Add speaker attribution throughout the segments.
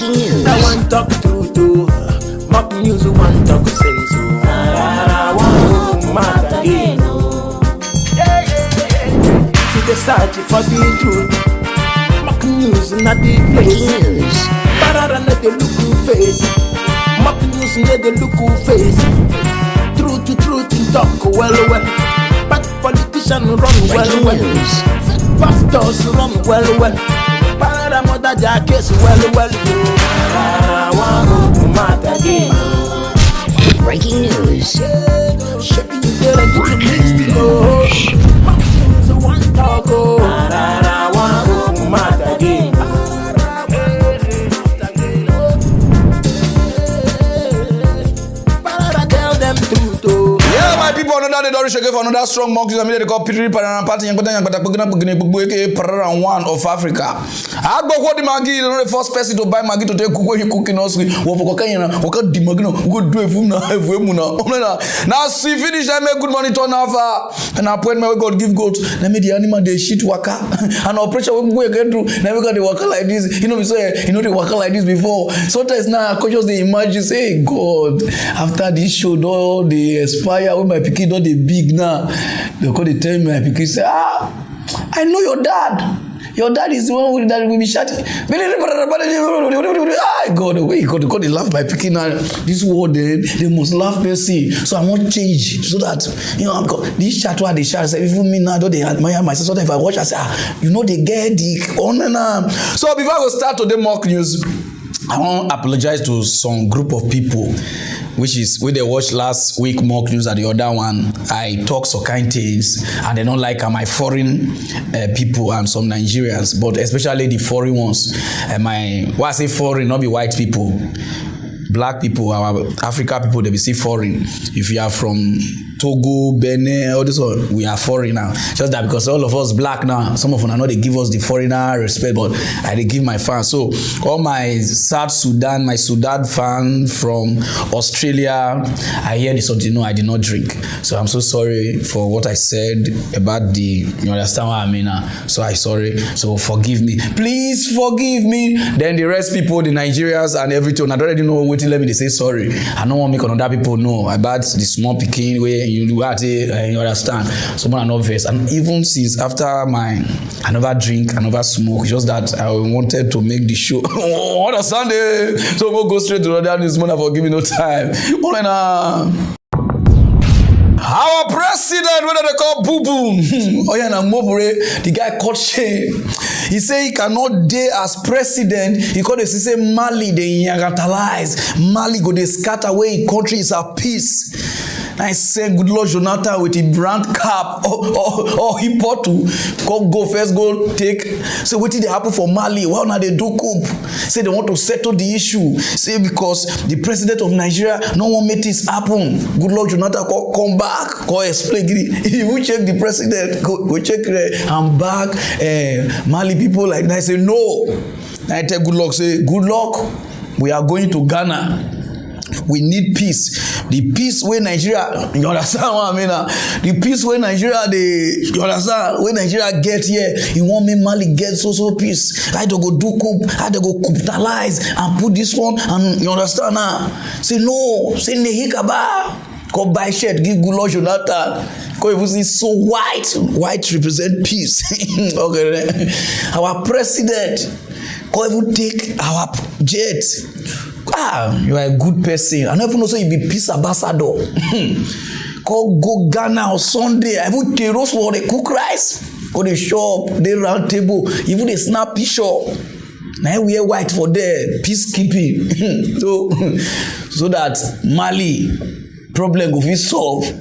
Speaker 1: Breaking news.
Speaker 2: I want talk true to mock news. Want talk say so. I want mad again. See the search for the truth. Mock news not the
Speaker 1: Breaking
Speaker 2: place.
Speaker 1: news.
Speaker 2: Pararan let the look face. Mock news let the look face. Truth to truth in talk well. But politicians run
Speaker 1: Breaking
Speaker 2: well.
Speaker 1: news.
Speaker 2: Pastors run well. Pararan mother their case well. I want mad again.
Speaker 1: Breaking news.
Speaker 2: Shaping the next go. So one talk go. I want mad again. Pararan tell them truth.
Speaker 3: Yeah, my people, another day, Doris again for another strong mock news. I mean, they call Pararan Party and Pararan one of Africa. I go what the Maggie, you know, the first person to buy Maggie to take cook you cooking us with Wokokayana, Woka Dimagno, good do a Fumna. Now, see, finish, I make good money turn off and appointment we got give goat. Let me the animal they shit waka and operation we go again through. Never got the waka like this. You know, we say, you know, the waka like this before. Sometimes now, conscious they imagine, say, God, after this show, all the expire when my pikin don't they big now. They call the tell me my pikin say, I know your dad. Your dad is the one that will be shouting. God, the way God they laugh my pikin now. This word they must laugh mercy. So I want change so that you know this chat where they shout say even me now don't they admire myself. So if I watch I say you know they get the honor. So before I go start today mock news, I want to apologize to some group of people, which is when they watched last week mock news and the other one. I talk some kind things and they don't like my foreign people and some Nigerians, but especially the foreign ones. Why I say foreign, not be white people. Black people, our African people, they be say foreign. If you are from Togo, Benin, all this one, we are foreign now. Just that because all of us black now, some of them I know they give us the foreigner respect, but I they give my fans. So all my South Sudan, my Sudan fan from Australia, I hear this something. No, I did not drink. So I'm so sorry for what I said about the. You understand what I mean now? So I'm sorry. So forgive me, please forgive me. Then the rest people, the Nigerians and everything, I don't already know what. Let me they say sorry. I don't want to make other people know about the small picking where you do at it, you understand. Someone are not versed. And even since after I never drink, I never smoke, just that I wanted to make the show on a Sunday. So we'll go straight to the other news morning for giving no time. Our president, what they call Boo Boo, Oyana Mobure, the guy caught shame. He say he cannot dare as president. He called it, he say Mali, they ingatalize. Mali go they scatter away, country is at peace. I say good Lord Jonathan with a brand cap or he bought to go first go take. So what did they happen for Mali? Why now they do coup? Say they want to settle the issue. Say because the president of Nigeria no one made this happen. Good Lord Jonathan come back, go explain. He will check the president, go check I'm back. Mali people like that. I say no. I tell good luck, say good luck. We are going to Ghana. We need peace. The peace where Nigeria, you understand what I mean? The peace where Nigeria, you understand? When Nigeria get here, you want me Mali get so peace. I don't go do coup, I don't go capitalize and put this one, and you understand now? Say no, say nehikaba. Go buy shirt, give good Lord Jonathan. Because it's so white represent peace. Okay, our president, go even take our jet. You are a good person. I never know so you be peace ambassador. Go Ghana on Sunday. I would take roast for the cook rice. Go the shop, the round table, even the snap picture. Now we are white for there, peacekeeping. so that Mali problem will be solved.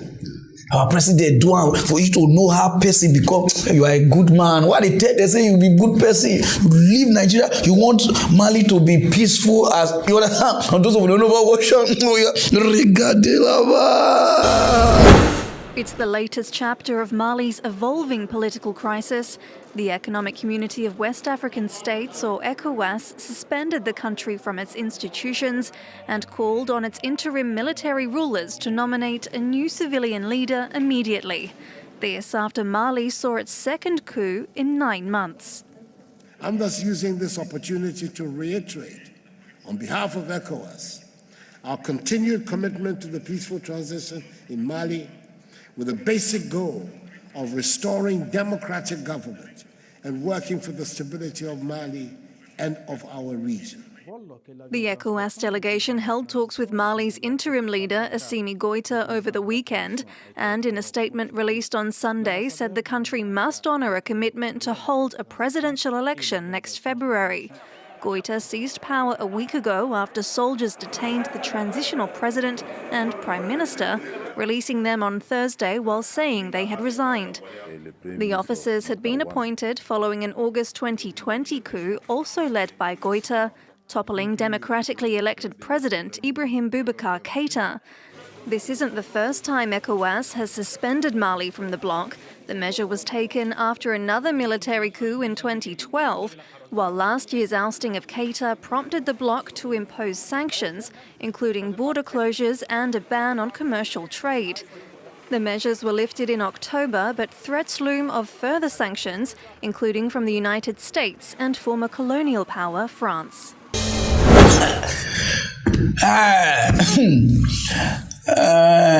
Speaker 3: Our president do for you to know how person become. You are a good man. What they tell they say you be good person. You leave Nigeria. You want Mali to be peaceful as you understand. And those who don't know about what
Speaker 4: It's the latest chapter of Mali's evolving political crisis. The Economic Community of West African States, or ECOWAS, suspended the country from its institutions and called on its interim military rulers to nominate a new civilian leader immediately. This after Mali saw its second coup in 9 months.
Speaker 5: I'm thus using this opportunity to reiterate On behalf of ECOWAS, our continued commitment to the peaceful transition in Mali with the basic goal of restoring democratic government and working for the stability of Mali and of our region.
Speaker 4: The ECOWAS delegation held talks with Mali's interim leader, Assimi Goïta, over the weekend, and in a statement released on Sunday said the country must honour a commitment to hold a presidential election next February. Goïta seized power a week ago after soldiers detained the transitional president and prime minister, releasing them on Thursday while saying they had resigned. The officers had been appointed following an August 2020 coup also led by Goïta, toppling democratically elected President Ibrahim Boubacar Keïta. This isn't the first time ECOWAS has suspended Mali from the bloc. The measure was taken after another military coup in 2012, while last year's ousting of Keïta prompted the bloc to impose sanctions, including border closures and a ban on commercial trade. The measures were lifted in October, but threats loom of further sanctions, including from the United States and former colonial power France.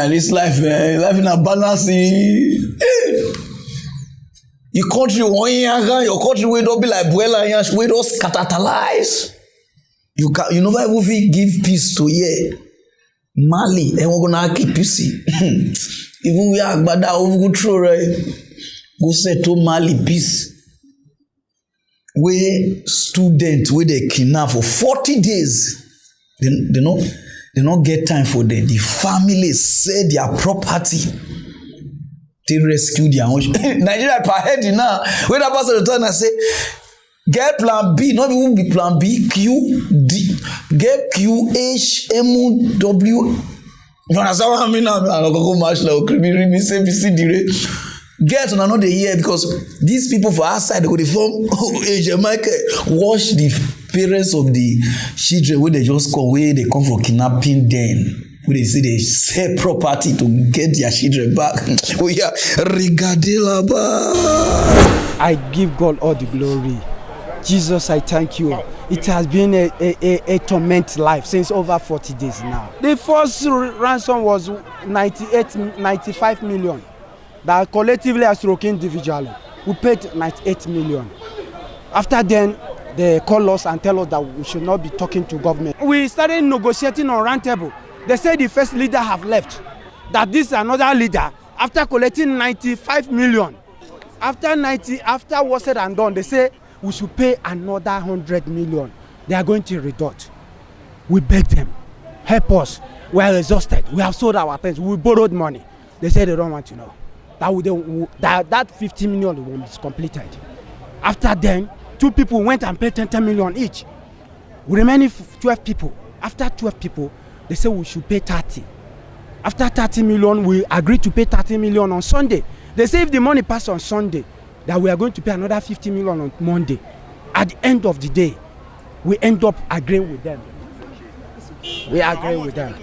Speaker 3: This life in a balance. Your country your country will not be like Buela, we don't scatteralize. You never even give peace to here. Mali, and we're gonna keep peace. Even we are bad, we go through right. Go say to Mali peace. We students where they kidnap for 40 days. They not get time for them. The family sell their property. They rescue their own. Nigeria per head now. When that person return and say, get plan B, not even be plan B, Q, D, get Q, H, M, W. You understand what I mean? I'm not going to go much like criminal, say, get on another year because these people for outside they go to form Jamaica watch the parents of the children where they just come where they come for kidnapping them. When they say they sell property to get their children back. We are regadilaba.
Speaker 6: I give God all the glory. Jesus, I thank you. It has been a torment life since over 40 days now. The first ransom was 95 million. That collectively as stroking individually, we paid 98 million. After then, they call us and tell us that we should not be talking to government. We started negotiating on round table. They said the first leader have left. That this is another leader. After collecting 95 million, after what's said and done, they say we should pay another 100 million. They are going to reduct. We beg them, help us. We are exhausted. We have sold our things. We borrowed money. They say they don't want to know. That 50 million was completed. After then, 2 people went and paid 10 million each. We remaining 12 people. After 12 people, they said we should pay 30. After 30 million, we agreed to pay 30 million on Sunday. They say if the money passed on Sunday, that we are going to pay another 50 million on Monday. At the end of the day, we end up agreeing with them. We agree with them.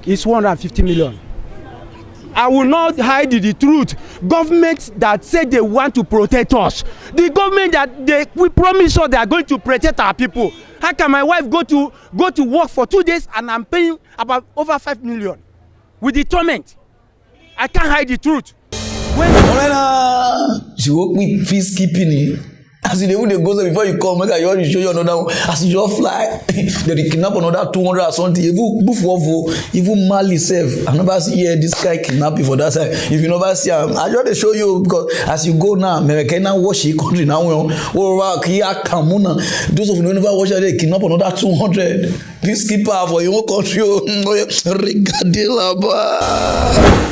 Speaker 6: It's 150 million. I will not hide the truth. Governments that say they want to protect us, the government that we promise us they are going to protect our people. How can my wife go to work for 2 days and I'm paying about over 5 million with the torment? I can't hide the truth.
Speaker 3: She woke me peacekeeping. As you they go before you come, make I show you another one. As you just fly, they kidnap another 200 or something. Even Mali self, I never see this guy kidnapping for that side. If you never see him, I just show you because as you go now, America now watch the country now. Those of you who never watch it, they kidnap another 200 peacekeeper for your own country.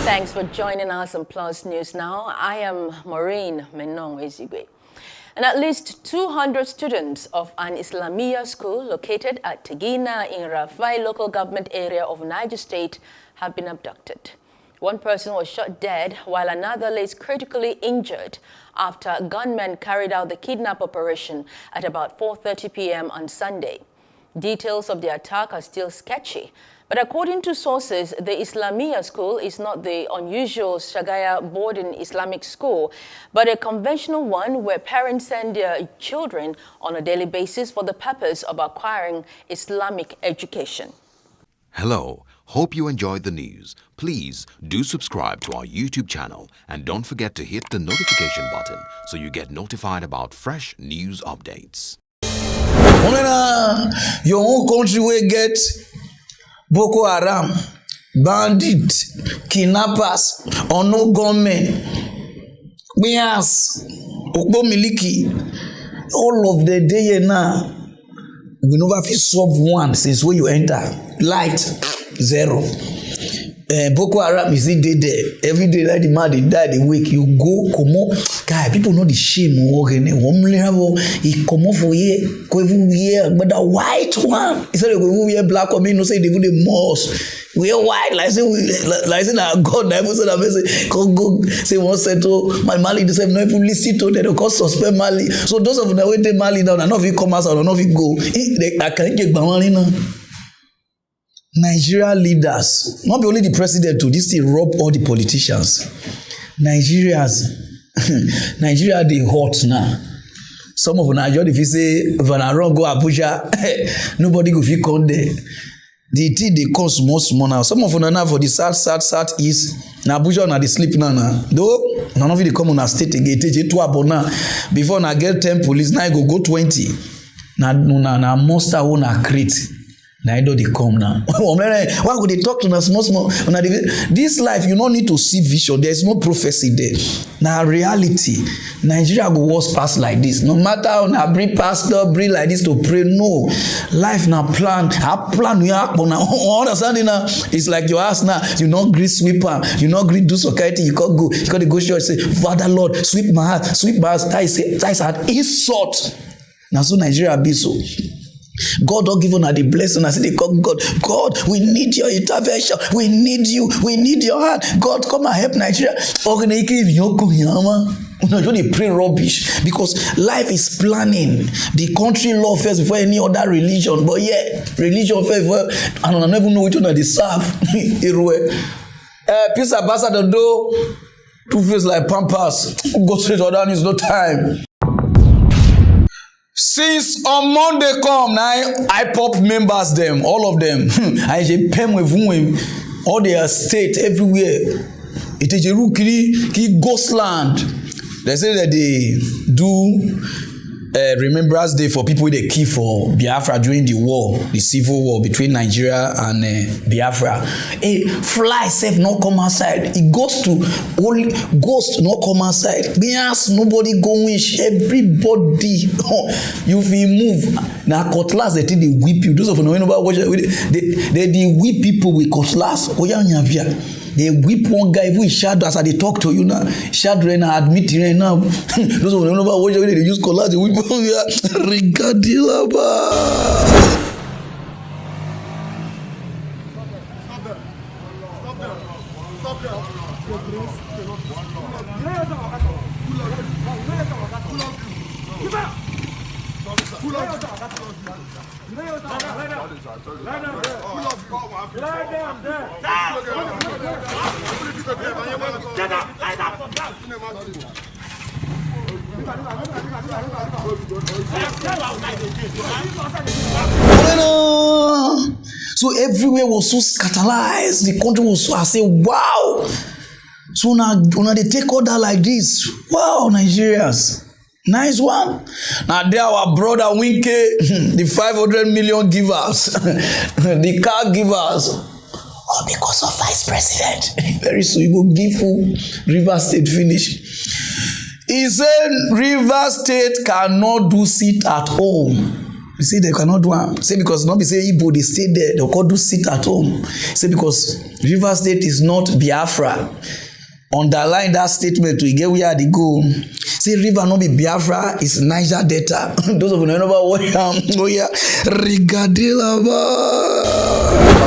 Speaker 7: Thanks for joining us on Plus News Now. I am Maureen Menong Ezigwe. And at least 200 students of an Islamia school located at Tegina in Rafai local government area of Niger State have been abducted. One person was shot dead while another lays critically injured after gunmen carried out the kidnap operation at about 4:30 p.m. on Sunday. Details of the attack are still sketchy, But according to sources, the Islamia school is not the unusual Shagaya boarding Islamic school, but a conventional one where parents send their children on a daily basis for the purpose of acquiring Islamic education.
Speaker 8: Hello, hope you enjoyed the news. Please do subscribe to our YouTube channel and don't forget to hit the notification button so you get notified about fresh news updates.
Speaker 3: Your own country will get Boko Haram, bandits, kidnappers, or no government, bias, Okbo Miliki, all of the day now, we never feel solve one since when you enter. Light, zero. Boko Haram is still there. Every day like the man they die, they wake. You go, come on. Guy, people know the shame. He come off for here, go here, but the white one. Instead of go here black or me, no say they do the most. We are white, like say that God never said that say go say one settle my Mali the same no even listen to them because suspend Mali. So those of them that wait take Mali down, I know if you come outside, I know if you go. I can't get Bamali now. Nigeria leaders, not only the president, to this thing rob all the politicians. Nigeria, they hot now. Some of Nigeria, if you say Pararan go Abuja, nobody go fit come there. The thing they come small now. Some of them now for the southeast. Na Abuja na they sleep now. Though none of it they come on a state again. Take 2 abona before na get 10 police. Now go 20. Na monster who na create. Now they come now. Why would they talk to us small? This life, you don't need to see vision. There is no prophecy there. Now reality, Nigeria go worse pass like this. No matter how na bring pastor, bring like this to pray. No, life now plan. Our plan we are now. Understanding now? It's like your ass now. You not agree sweeper. You not agree do society. You can't go. You got to go church. Say, Father Lord, sweep my heart, sweep my heart. That is an insult. Now so Nigeria be so. God don't give us the blessing. I say, God, we need your intervention. We need you. We need your hand. God, come and help Nigeria. They pray rubbish because life is planning. The country law first before any other religion. But yeah, religion first before, and I don't even know which one they serve. Peace ambassador do 2 feels like Pampas. Go straight to other news, no time. Since on Monday come now, I pop members them, all of them. I say pen with whom all their state everywhere. It is a rookie ghost land. They say that they do Remembrance Day for people they kill for Biafra during the war, the civil war between Nigeria and Biafra. A fly safe not come outside. It goes to only ghost not come outside. Yes, nobody go wish. Everybody you feel move. Now cutlass they think they whip you. Those of you know about what they whip people with cutlass. They whip one guy who is shadow as they talk to you now. Shadow right now, admit right now. Those of you know about what they use cutlass. They whip Rigadilaba. So everywhere was so scatterized. The country was so, I say, wow. So now they take order like this. Wow, Nigerians. Nice one. Now there our brother Winke, the 500 million givers, the car givers. All because of vice president. Very soon you go give full Rivers State finish. He said Rivers State cannot do sit at home. You see, they cannot do it. Say because not be say Igbo, they stay there, they can't do sit at home. Say because Rivers State is not Biafra. Underline that statement to get where they go. Say river not be Biafra, it's Niger Delta. Those of you know about what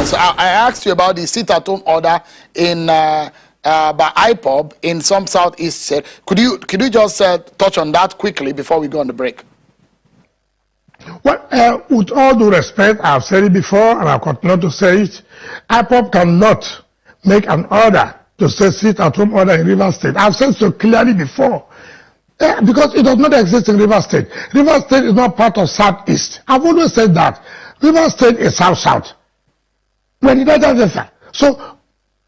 Speaker 9: So I asked you about the sit-at-home order in by IPOB in some southeast. Could you just touch on that quickly before we go on the break?
Speaker 10: But with all due respect, I've said it before and I'll continue to say it. IPOB cannot make an order to say sit at home order in Rivers State. I've said so clearly before. Because it does not exist in Rivers State. Rivers State is not part of Southeast. I've always said that. Rivers State is South-South. So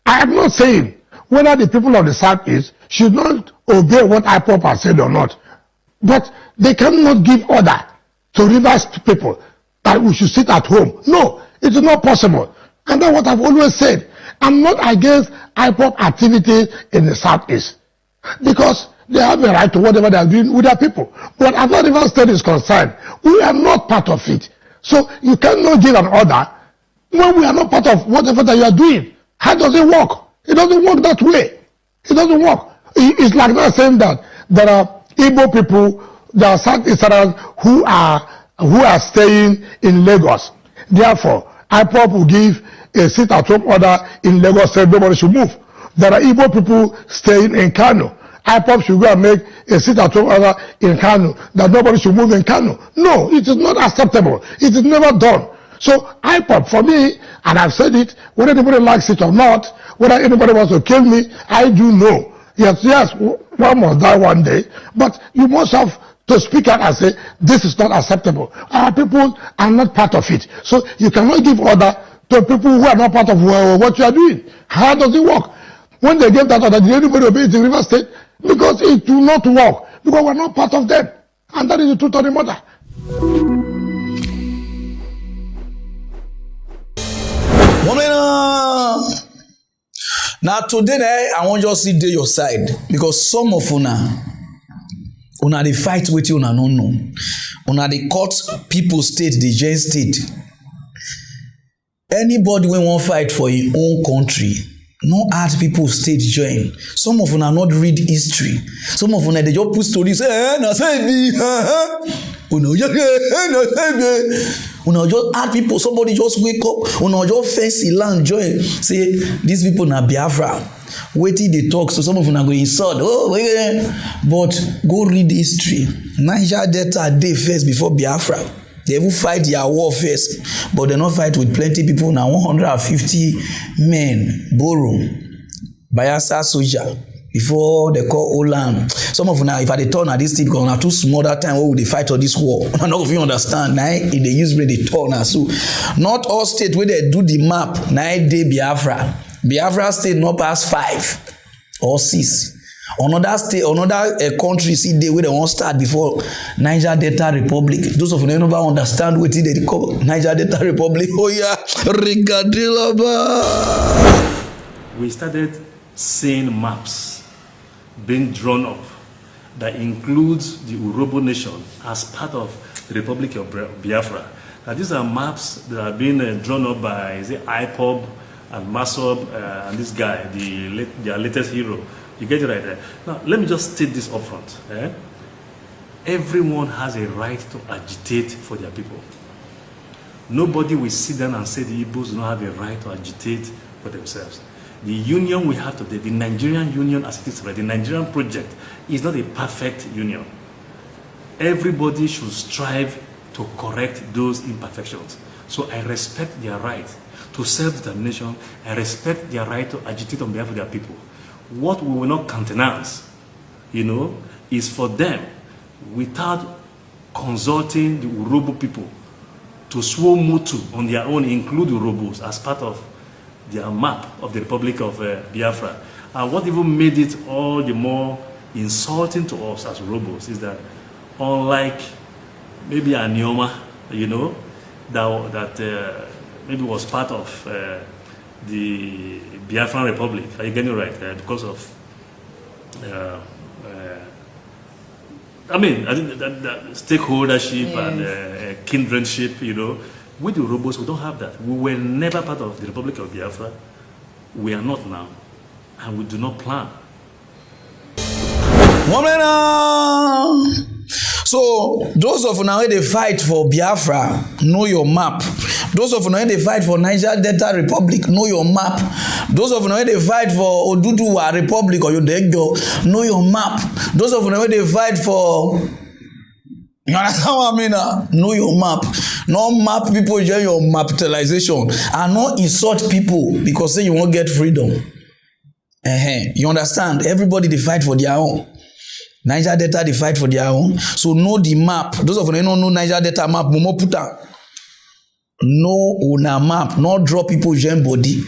Speaker 10: I am not saying whether the people of the Southeast should not obey what IPOB has said or not. But they cannot give order to Rivers people that we should sit at home. No, it is not possible. And that's what I've always said. I'm not against IPOB activities in the Southeast. Because they have a right to whatever they are doing with their people. But as far as Rivers State is concerned, we are not part of it. So you cannot give an order when we are not part of whatever that you are doing. How does it work? It doesn't work that way. It doesn't work. It's like that saying that there are Igbo people, there are Southeasterners who are staying in Lagos. Therefore, IPOB will give a sit-at-home order in Lagos, saying nobody should move. There are Igbo people staying in Kano. IPOB should go and make a sit-at-home order in Kano that nobody should move in Kano. No, it is not acceptable. It is never done. So IPOB, for me, and I've said it, whether anybody likes it or not, whether anybody wants to kill me, I do know. Yes, one must die one day, but you must have to speak out and say, this is not acceptable. Our people are not part of it. So you cannot give order to people who are not part of what you are doing. How does it work? When they gave that order, did anybody obey it in Rivers State? Because it will not work. Because we're not part of them. And that is the truth of the matter.
Speaker 3: Now today I want just sit there your side because some of una dey fight with you una no know. Una dey cut people state, the join state. Anybody wey wan fight for im own country, no add people state join. Some of una not read history. Some of una dey just put stories say na say be una just add people. Somebody just wake up, una just fancy land join say these people na Biafra. Wetin dey talk, so some of una go insult. But go read history. Niger Delta dey first before Biafra. They even fight their war first, but they not fight with plenty people. Now 150 men borrow Bayelsa soldier before they call Olam. Some of now, if I dey turn at this thing, because na too small that time, where would they fight all this war? I don't know if you understand. Now if they use where they turn, so not all states where they do the map. Now they Biafra. Biafra state not pass 5 or 6. Another state, another country see dey where they won't start before Niger Delta Republic. Those of you never understand wetin they call Niger Delta Republic. Oh yeah,
Speaker 11: we started seeing maps being drawn up that includes the Urhobo nation as part of the Republic of Biafra. Now these are maps that are being drawn up by IPOB and Masob and this guy, their latest hero. You get it right there. Now, let me just state this up front. Everyone has a right to agitate for their people. Nobody will sit down and say the Igbos do not have a right to agitate for themselves. The union we have today, the Nigerian union as it is today, the Nigerian project is not a perfect union. Everybody should strive to correct those imperfections. So I respect their right to self-determination. I respect their right to agitate on behalf of their people. What we will not countenance, is for them, without consulting the Urhobo people, to swear mutu on their own, include Urhobos as part of their map of the Republic of Biafra. And what even made it all the more insulting to us as Urhobos is that, unlike maybe Anioma, that maybe was part of the Biafran Republic, are you getting it right? Because of, I think that stakeholdership and kindredship, with the Urhobos, we don't have that. We were never part of the Republic of Biafra. We are not now, and we do not plan.
Speaker 3: So those of now they fight for Biafra, know your map. Those of now they fight for Niger Delta Republic, know your map. Those of now they fight for Oduduwa Republic or Yodegyo, know your map. Those of now they fight for You understand what I mean? Know your map. Not map people join your capitalization. And not insult people because say you won't get freedom. You understand? Everybody they fight for their own. Niger Delta they fight for their own. So know the map. Those of you who don't know Niger Delta map, Momo puta. No una map, not draw people join body.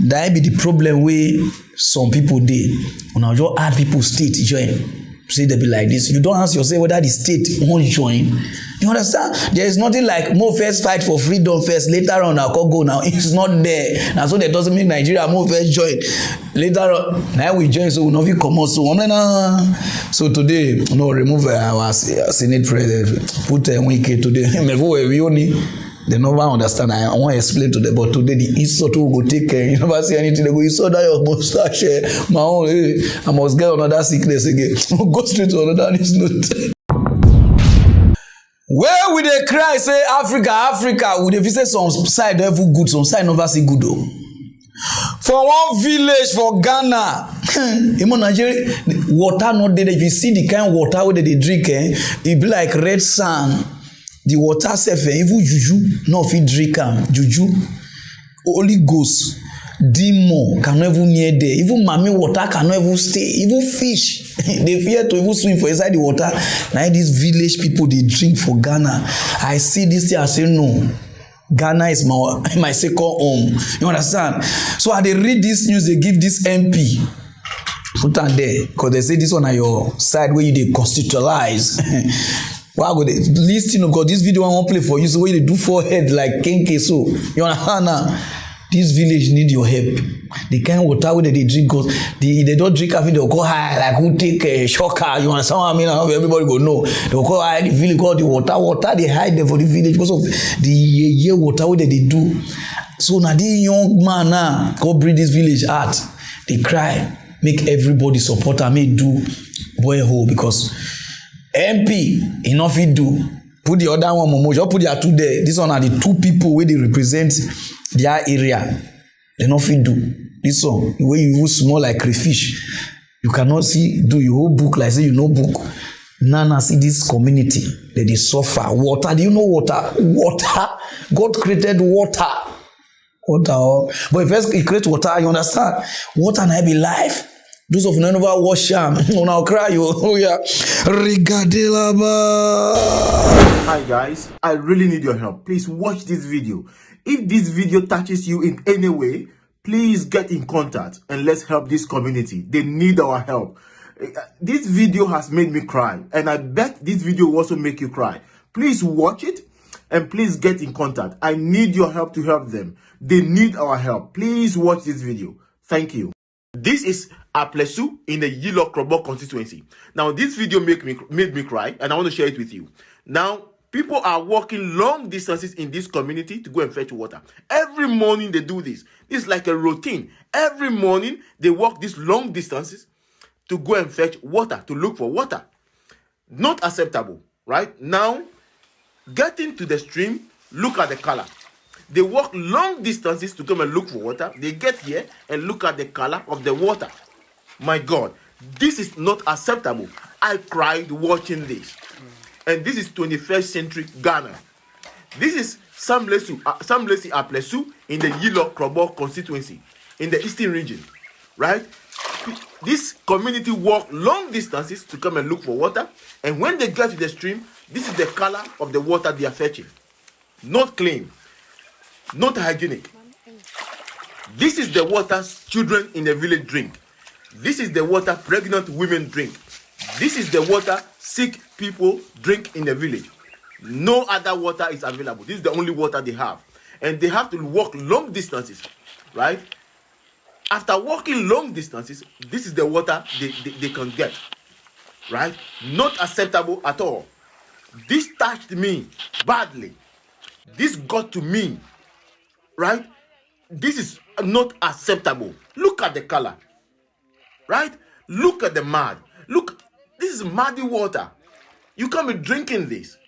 Speaker 3: That be the problem where some people dey. Una just add people state join. Say they be like this. You don't ask yourself whether the state won't join. You understand? There is nothing like more first fight for freedom first. Later on, I'll go now. It's not there. Now so that doesn't mean Nigeria more first join. Later on, now we join, so we not come out. So today, no remove our Senate president. Put Wike today. They never understand. I want to explain to them, but today the insult will go take care. You never say anything. They go, you saw that your mustache, my own. I must get another sickness again. Go straight to another note. Where we they cry say Africa? We they visit some side every good, some side never see good though. For one village for Ghana, in Nigeria, water not there. If you see the kind of water where they drink, it be like red sand. The water self, even juju, no fit drink am. Juju, Holy Ghost, demon cannot even near there. Even mami water cannot even stay. Even fish, they fear to even swim for inside the water. Now these village people they drink for Ghana. I see this thing, I say no. Ghana is my second home. You understand? So as they read this news, they give this MP. Put on there, because they say this one on your side where you they constitutionalize. Why go they listen? Because this video I won't play for you. So what you do forehead like kenke so. You understand now? This village need your help. The kind of water where they drink, cause they don't drink after they'll go high like who take a shocker. You understand what I mean? Everybody go no. They'll go high the village, call the water they hide them for the village because of the year water where they do. So now the young man now go bring this village out. They cry, make everybody support and make do boy hole because MP enough it do. Put the other one Momo, just put their two there. This one are the two people where they represent their area. Enough it do. This one, the way you use small like crayfish, you cannot see do your whole book like say you know book. Now see this community that they suffer. Water, do you know water? Water. God created water. Water. But first he create water, you understand? Water now be life. Those of you never wash them. Now cry you. Oh yeah. Rigadelaba.
Speaker 12: Hi guys, I really need your help. Please watch this video. If this video touches you in any way, please get in contact and let's help this community. They need our help. This video has made me cry and I bet this video will also make you cry. Please watch it and please get in contact. I need your help to help them. They need our help. Please watch this video. Thank you. This is Aplesu in the Yilo Krobo constituency. Now, this video made me cry, and I want to share it with you. Now, people are walking long distances in this community to go and fetch water. Every morning they do this. It's like a routine. Every morning they walk these long distances to go and fetch water, to look for water. Not acceptable, right? Now, getting to the stream, look at the color. They walk long distances to come and look for water. They get here and look at the color of the water. My God, this is not acceptable. I cried watching this. And this is 21st century Ghana. This is Samlesi Aplesu in the Yilo Krobo constituency in the eastern region, right? This community walk long distances to come and look for water. And when they get to the stream, this is the color of the water they are fetching. Not clean. Not hygienic. This is the water children in the village drink. This is the water pregnant women drink. This is the water sick people drink in the village. No other water is available. This is the only water they have. And they have to walk long distances, right? After walking long distances, this is the water they can get, right? Not acceptable at all. This touched me badly. This got to me. Right? This is not acceptable. Look at the color. Right? Look at the mud. Look, this is muddy water. You can't be drinking this.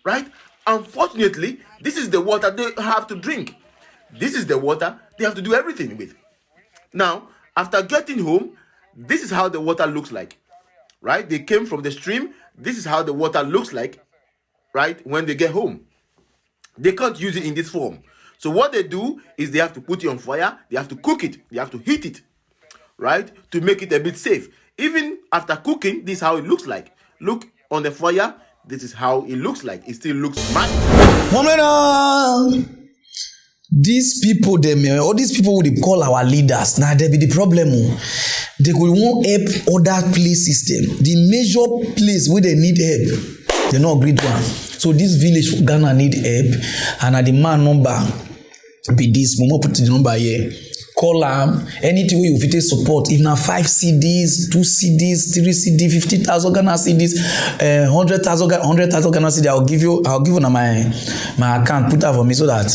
Speaker 12: Right? Unfortunately, this is the water they have to drink. This is the water they have to do everything with. Now, after getting home, this is how the water looks like. Right? They came from the stream. This is how the water looks like. right, when they get home. They can't use it in this form. So what they do is they have to put it on fire, they have to cook it, they have to heat it, right, to make it a bit safe. Even after cooking, this is how it looks like. Look on the fire, this is how it looks like. It still looks mad.
Speaker 3: These people, all these people would call our leaders. Now they be the problem. They will want help other places. The major place where they need help, they not agreed one. So this village for Ghana need help, and at the man number be this. Momo put the number here. Call them. Anything you fit support. If now 5 CDs, 2 CDs, 3 CD, 50,000 Ghana CDs, 100,000 Ghana CDs, I'll give you na my account. Put that for me so that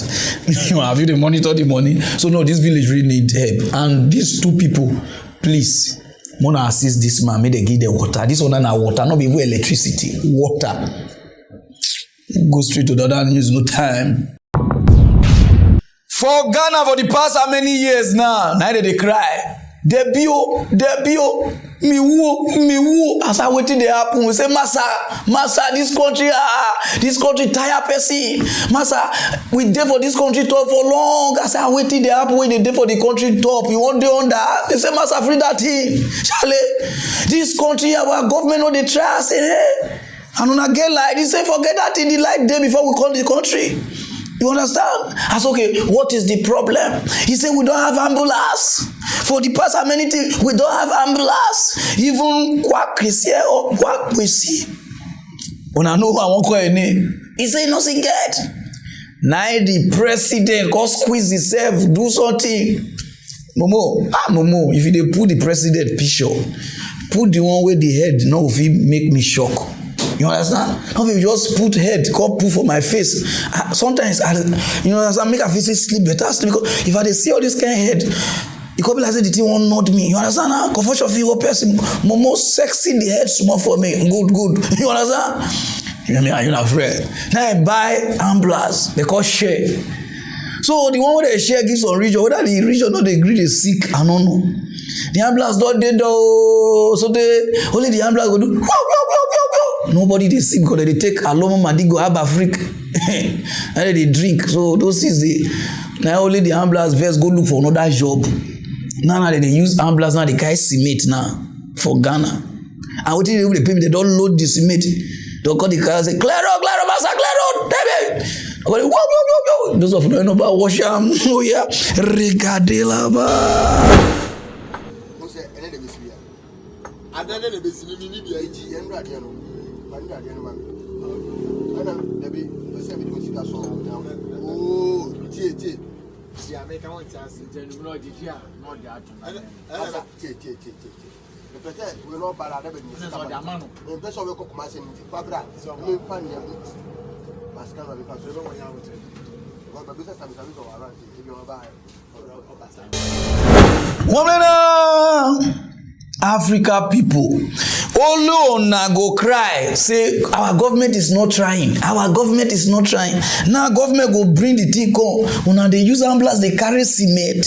Speaker 3: you have you to monitor the money. So no, this village really need help. And these 2 people, please, wanna assist this man. May they give the water. This one na water, not even electricity. Water. Go straight to the other news. No time. For Ghana for the past how many years now they cry. Debut, me woo. As I waiting they happen, we say, Massa, this country tire person. Massa, we there for this country top for long. As I waiting they happen, when they there for the country top, you want they under. They say, Massa, free that thing. Charlie, this country, our government no they try. Say, hey, and when I get like this, say forget that in the light day before we call the country. You understand? I said, okay, what is the problem? He said, we don't have ambulance. For the past how many things, we don't have ambulance. Even Kwak we see. When I know I won't call a name. He said, no, see get. Now the president go squeeze himself, do something. Momo, if you put the president picture, put the one where the head, no, if it make me shock. You understand? Not if you just put head, call poo for my face. Sometimes, you know, I make a face sleep better. Because if I see all this kind of head, it could be like the thing won't nod me. You understand? Comfort of you, person, more sexy the head small for me. Good. You understand? You know, you're not afraid. Now I buy ambulance. They call share. So the one where they share gives on region, whether the region not they agree they sick, I don't know. The ambulance not dead though. So they only the ambulance go do. Nobody they sick because they take alone and they go have Africa and they drink. So those is the now only the ambulance first go look for another job. Now they use ambulance now the guy cement now for Ghana. And what they do they pay me, they don't load the cement. They call the car and say, clear road, master, clear road, baby. Whoa. Those of you know about Washam, oh yeah, Rigadela ba. Africa people, only una go cry, say our government is not trying. Our government is not trying. Now government go bring the thing come. Una they use ambulance, they carry cement.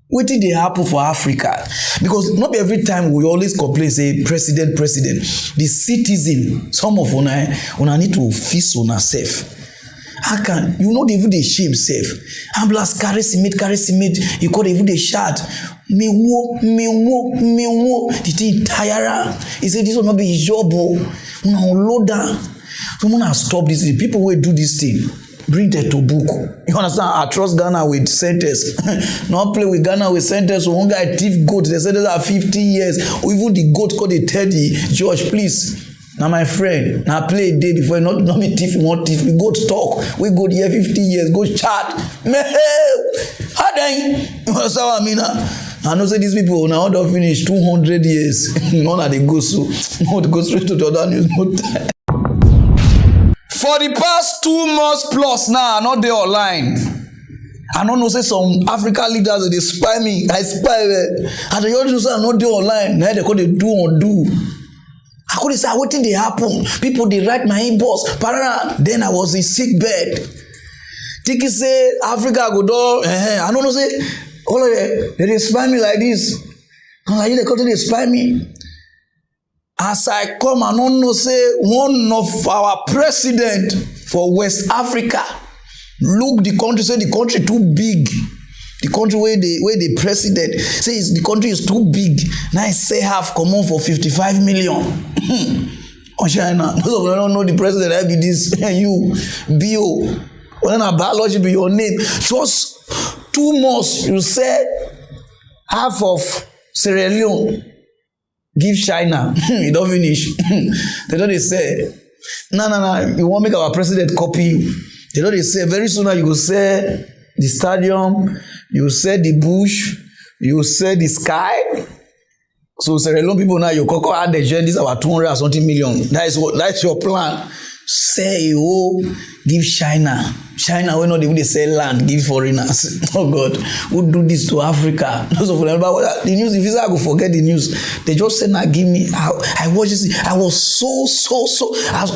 Speaker 3: What did they happen for Africa? Because not every time we always complain, say president. The citizen, some of una need to fix on ourselves. How can you not even the shame safe? Ambulance carry cement. You can't even the shout. Me wo. The thing tire. He said this will not be his job. Una unload down. Someone has stopped this. The people will do this thing. Bring that to book. You understand? I trust Ghana with sentence. Not play with Ghana with sentence. So one guy thief goat. They said that 50 years. Or even the goat called the 30. George, please. Now my friend, now play a day before not me thief, you want thief. We go to talk. We go here 50 years, go chat. How then? You understand what I mean? I know say these people now don't finish 200 years. None of they go so. No, they go straight to the other news. No time. For the past 2 months plus now, not they online. I don't know say some African leaders they spy me. I spy them. And they also say I'm not there online. Now they call they do or do. I couldn't say what did they happen. People they write my inbox. Pararan. Then I was in sick bed. Tiki say Africa go do. I don't know say all of them they spy me like this. I'm like they come to they spy me. As I come, I don't know, say, one of our president for West Africa, look the country, say the country too big. The country where the president says the country is too big. Now I say half come on for 55 million. On China. Most of them don't know the president. I be this you BO. When a biology be your name. Just 2 months, you say half of Sierra Leone. Give China. You don't finish. They don't say, no. You won't make our president copy you. They don't say, very soon you will say the stadium, you will say the bush, you will say the sky. So Sierra Leone people now, you coco add the gen, this is our 200 or something million. That's your plan. Say, give China. China, when not they sell land, give foreigners. Oh God, who do this to Africa? Those of them, the news, if I go forget the news, they just say, now give me. I watched this. I was so.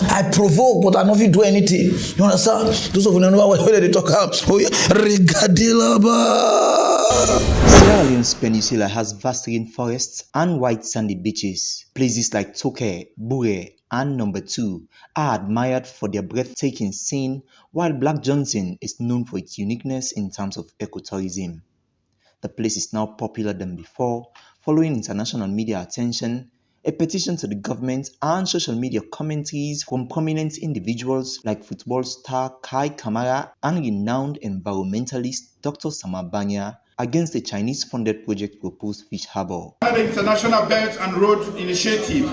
Speaker 3: I provoked, but I don't feel do anything. You understand? Those of them, where they talk about, oh yeah,
Speaker 13: Sierra Leone's peninsula has vast rainforests and white sandy beaches. Places like Toke, Bure, and Number 2 are admired for their breathtaking scene, while Black Johnson is known for its uniqueness in terms of ecotourism. The place is now popular than before, following international media attention, a petition to the government, and social media commentaries from prominent individuals like football star Kai Kamara and renowned environmentalist Dr. Samabanya against the Chinese-funded project proposed fish harbor.
Speaker 14: Under the International Belt and Road Initiative,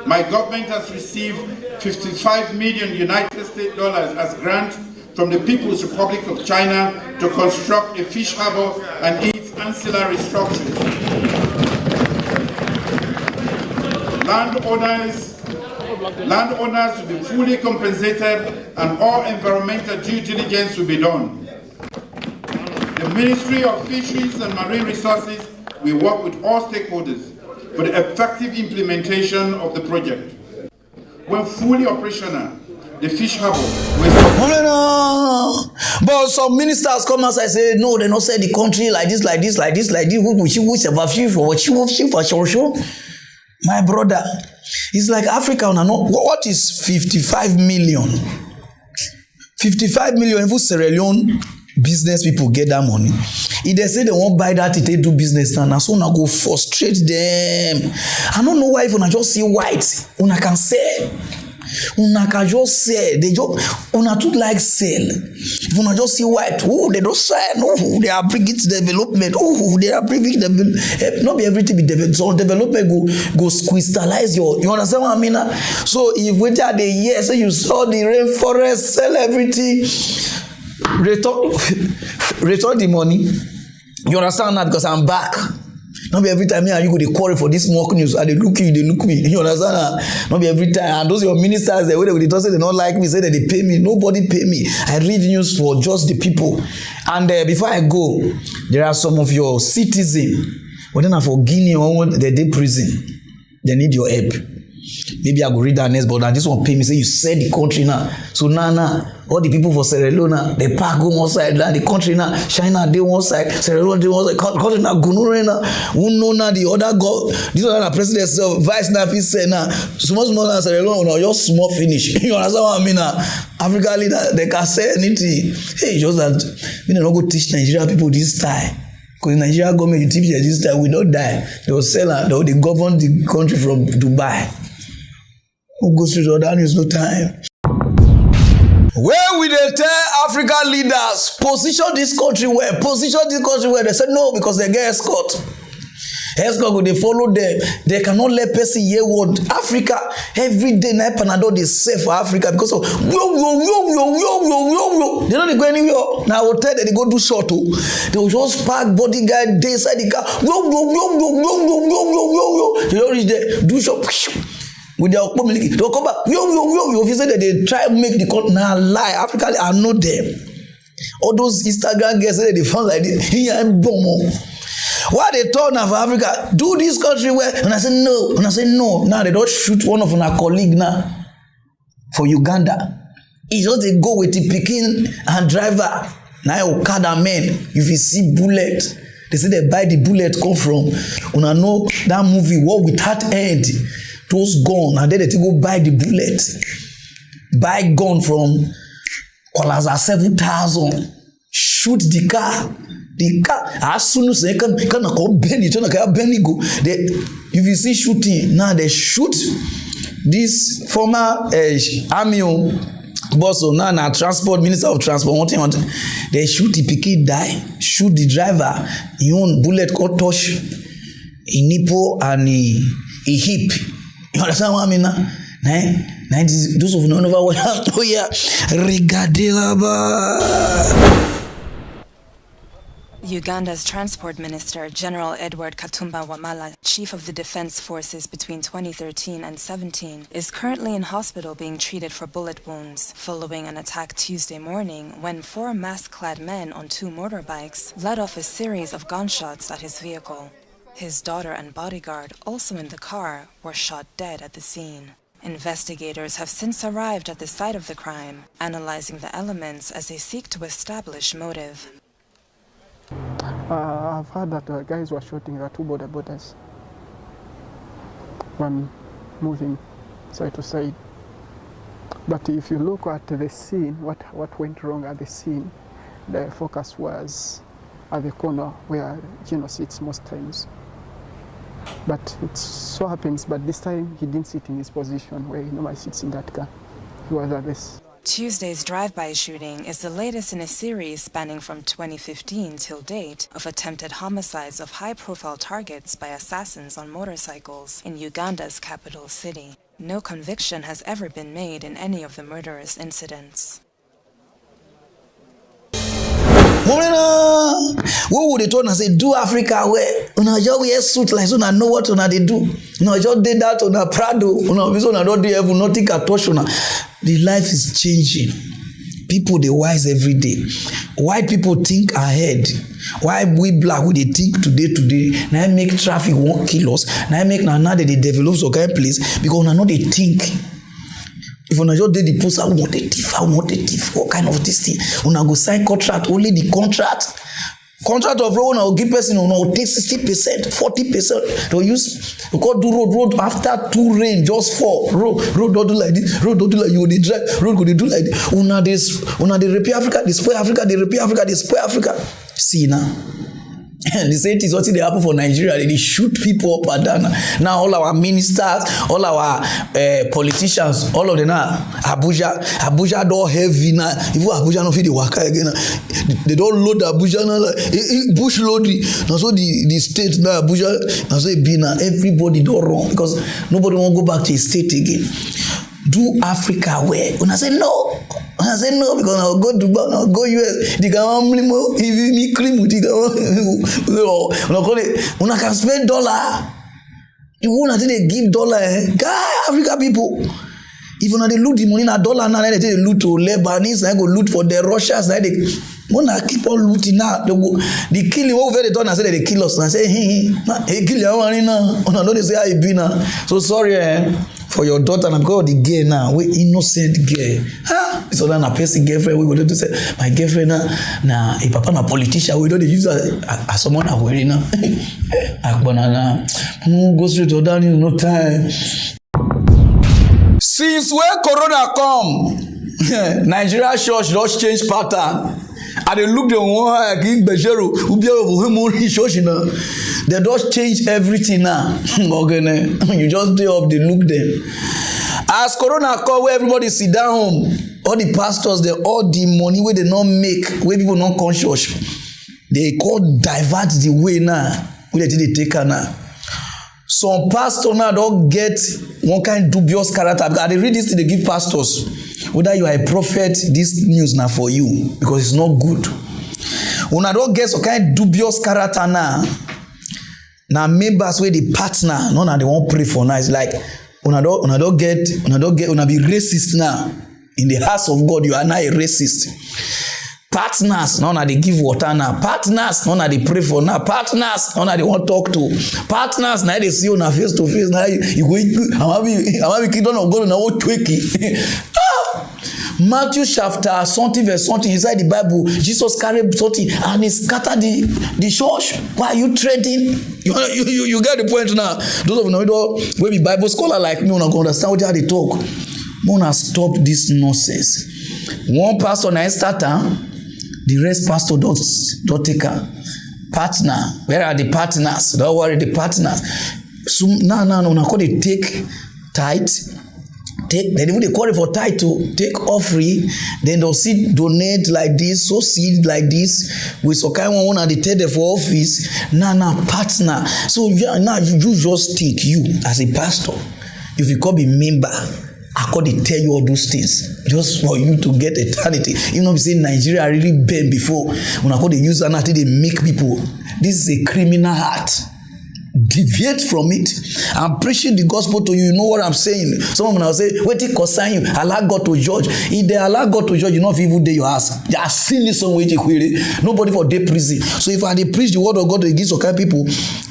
Speaker 14: my government has received $55 million United States as grant from the People's Republic of China to construct a fish harbor and its ancillary structures. Landowners will be fully compensated and all environmental due diligence will be done. The Ministry of Fisheries and Marine Resources will work with all stakeholders for the effective implementation of the project. When fully operational, the fish harbor will...
Speaker 3: But some ministers come outside and say, no, they not say the country like this. My brother, it's like Africa. What is 55 million? 55 million, even Sierra Leone business people get that money. If they say they won't buy that, they do business now. So now go frustrate them. I don't know why if una just see white, una can say, una can just say, they just una too like sell. If una just see white, they don't say, no, they are bringing development. They are bringing development. Not be everything be development. So development go crystallize you understand what I mean? So if we are the year, so you saw the rainforest, sell everything. Return the money. You understand that? Because I'm back. Not be every time me and you go to quarrel for this mock news. And they look you, they look me. You understand that? Not be every time. And those your ministers, they say they don't like me, say that they pay me. Nobody pay me. I read news for just the people. And before I go, there are some of your citizens. But then for Guinea or they prison. They need your help. Maybe I go read that next, but now this one pay me. Say you said the country now. So now, all the people for Sierra Leone, they park go one side. Now the country now, China they one side, Sierra Leone they one side. Country now, Gunure now, who know now the other go. This one now president vice now he say now. Small now Sierra Leone now just small finish. You understand what I mean now? Africa leader they can say anything. Hey, just that we don't go teach Nigerian people this time. Because Nigeria government teach them this time we don't die. They will sell and they will govern the country from Dubai. Who goes through the other news? No time. Where will they tell African leaders position this country where? Position this country where? They said no because they get escort. Escort go they follow them. They cannot let person hear word. Africa every day night Panadol they say for Africa because of They don't go anywhere. Now hotel they go do short too. They will just park bodyguard they inside the car. You don't reach there. Do short. With their they'll come back. If you say that they try to make the country now lie, Africa are not them. All those Instagram girls say they found like this. Here I'm bomb. Why they told now for Africa, do this country where? And I say no. And I say no. Now they don't shoot one of our colleagues now for Uganda. It's just they go with the Peking and driver. Now Okada men, if you see bullet, they say they buy the bullet come from. Una know that movie War Without End. To those gun and then they go buy the bullet. Buy gun from Kwalaza 7,000. Shoot the car. The car, as soon as they can call Benny, Benny go. If you see shooting, now they shoot this former army boss, now transport, minister of transport, they shoot the picket die, shoot the driver, he own bullet cut touch, a nipple and a hip. You understand what I mean now? Those of you know what oh yeah, Rigadelaba.
Speaker 15: Uganda's Transport Minister, General Edward Katumba Wamala, chief of the defense forces between 2013 and 17, is currently in hospital being treated for bullet wounds, following an attack Tuesday morning when 4 mask-clad men on 2 motorbikes let off a series of gunshots at his vehicle. His daughter and bodyguard, also in the car, were shot dead at the scene. Investigators have since arrived at the site of the crime, analyzing the elements as they seek to establish motive.
Speaker 16: I've heard that guys were shooting the 2 borders. One moving side to side. But if you look at the scene, what went wrong at the scene, the focus was at the corner where Gino sits most times. But it so happens, but this time he didn't sit in his position where he normally sits in that car. He was at this.
Speaker 15: Tuesday's drive-by shooting is the latest in a series spanning from 2015 till date of attempted homicides of high-profile targets by assassins on motorcycles in Uganda's capital city. No conviction has ever been made in any of the murderous incidents.
Speaker 3: What would they turn and say, do Africa where? Una just wear suit like so, una know what una they do. Una just did that on a Prado. Una don't do even nothing at touch. The life is changing. People they wise every day. White people think ahead. Why we black we they think today. Now make traffic won't kill us. Now make now they develop some kind of place because now they think. If una just did the post, I want a thief, what kind of this thing? Una go sign contract, only the contract of road, una give person, una take 60%, 40%. They use, you go do road after 2 rain, just 4. Road don't do like this, road don't do like you, they drive, road go they do like this. Una they repair Africa, they spoil Africa, they repair Africa, they spoil Africa. See now. The same thing is what they happen for Nigeria. They shoot people up and down. Now all our ministers, all our politicians, all of them now, Abuja don't heavy now. If Abuja don't feel the waka again, they don't load Abuja now. Like, bush loading. Now so the state now Abuja, now so it be now everybody don't run because nobody want to go back to his state again. Do Africa where? When I say no. I said no because I'll go to I'll go US. The government if me cream with the government. When I can spend dollar, you won't they give dollar. Guy, Africa people. If you they loot the money in a dollar now, they loot to Lebanese, they go loot for the Russians. They wanna keep on looting now. They kill you over the done and say they kill us. And I say, hey, kill your money now. Don't say I be now. So sorry, for your daughter, and because of the girl now, we innocent girl. So then a person girlfriend, we go to say, my girlfriend now, a papa na politician, we don't use as someone are wearing now. Go straight to down in no time. Since where Corona come, Nigeria church just change pattern. And they look the one again Bejero, who be able church now. They just change everything now. You just do up, they look them. As Corona come, where everybody sit down home, all the pastors, they all the money where they not make, where people not conscious, they call divert the way now. Where they take her now. Some pastor now don't get one kind of dubious character. Because they read this thing, they give pastors. Whether you are a prophet, this news now for you because it's not good. When I don't get some kind of dubious character now members where the partner, none of they won't pray for now. It's like when I don't be racist now. In the house of God, you are now a racist. Partners, none of they give water now. Partners, none of they pray for now. Partners, none of they want to talk to. Partners, now they see you now face to face. Now you go, I'm having kingdom of God now. What tricky? Matthew chapter something verse something inside the Bible, Jesus carried something and he scattered the church. Why are you trading? You get the point now. Those of you wey be Bible scholar like me, una go understand what they talk. Una stop this nonsense. One pastor na start am, the rest pastor don't take am. Partner, where are the partners? Don't worry, the partners. So now una call they take tithe. Take, then even they call it for tithe to take offering, then they'll see donate like this, sow seed like this, with some kind of one and they take them for office. Now partner. So now you just take you as a pastor, if you come be member, I could tell you all those things just for you to get eternity. You know, we say Nigeria really bad before. When I call they use another, they make people. This is a criminal heart. Deviate from it. I'm preaching the gospel to you. You know what I'm saying? Some of them will say, wait till concern you. Allow God to judge. If they allow God to judge, you know if evil day you ask. They are sinning some way to query. Nobody for day prison. So if I they preach the word of God to against some kind of people,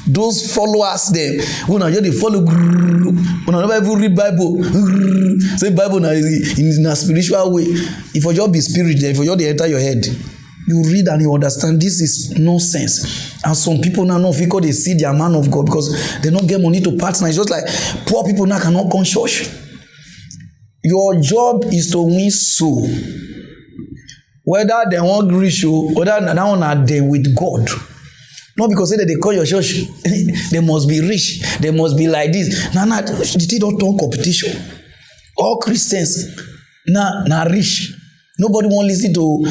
Speaker 3: those followers there, when I just they follow, when I never even read Bible, say Bible in a spiritual way. If you just be spirit there, if you just they enter your head. You read and you understand this is nonsense. And some people now know because they see their man of God because they don't get money to partner. It's just like poor people now cannot come church. Your job is to win soul. Whether they want reach you, whether that one are there with God. Not because they call your church, they must be rich, they must be like this. Nah, the thing don't turn competition. All Christians now rich. Nobody want listen to.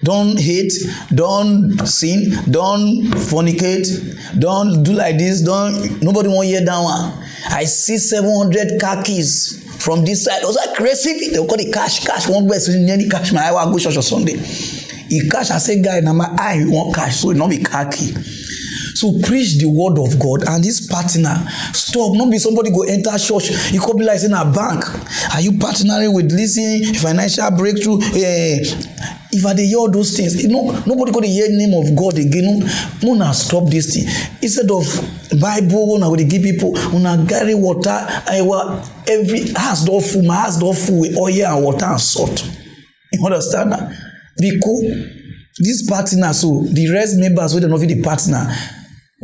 Speaker 3: Don't hate, don't sin, don't fornicate, don't do like this, nobody want hear that one. I see 700 car keys from this side. Was that crazy? They call the cash. One person nearly cash my eye, I go church on Sunday. He cash, I say, guy, now my eye, you want cash, so it not be car key. So preach the word of God and this partner. Stop. Not be somebody go enter church. You could be like in a bank. Are you partnering with Lizzie? Financial breakthrough? If I dey hear all those things, nobody go to hear the name of God again. Una stop this thing. Instead of Bible, una go dey give people, una carry water. Every house don't full. My house don't full with oil and water and salt. You understand that? Because this partner, so the rest members wey dey no fit the partner,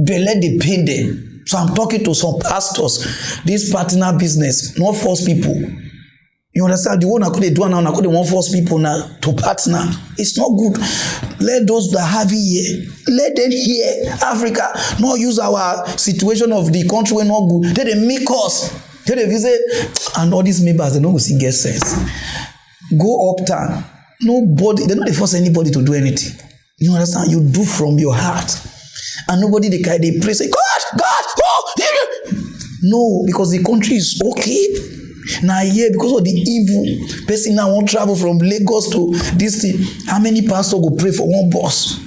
Speaker 3: they let they pay them. So I'm talking to some pastors. This partner business, not force people. You understand? The one I could do now, I could want force people now to partner. It's not good. Let those that have it here, let them hear Africa. Not use our situation of the country we're not good. Let them make us. Let them visit, and all these members they don't see get sense. Go uptown. Nobody, they're not they force anybody to do anything. You understand? You do from your heart, and nobody they pray say God, oh, no, because the country is okay. Now here because of the evil person now won't travel from Lagos to this thing. How many pastors go pray for one boss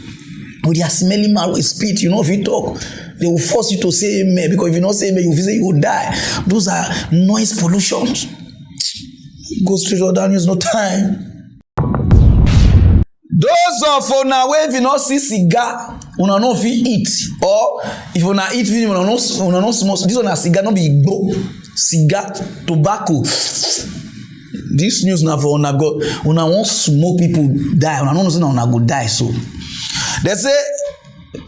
Speaker 3: with their smelling mouth with spit? You know if you talk, they will force you to say amen, because if you not say amen, you say you will die. Those are noise pollutions. Go straight to that news, no time. Those of una wey if you not see cigar, una no fit eat, or if una eat finish una no smoke. This one na cigar, no be igbo. Cigar, tobacco. This news now for una go. Una won't smoke people die. Una no know say una go die. So they say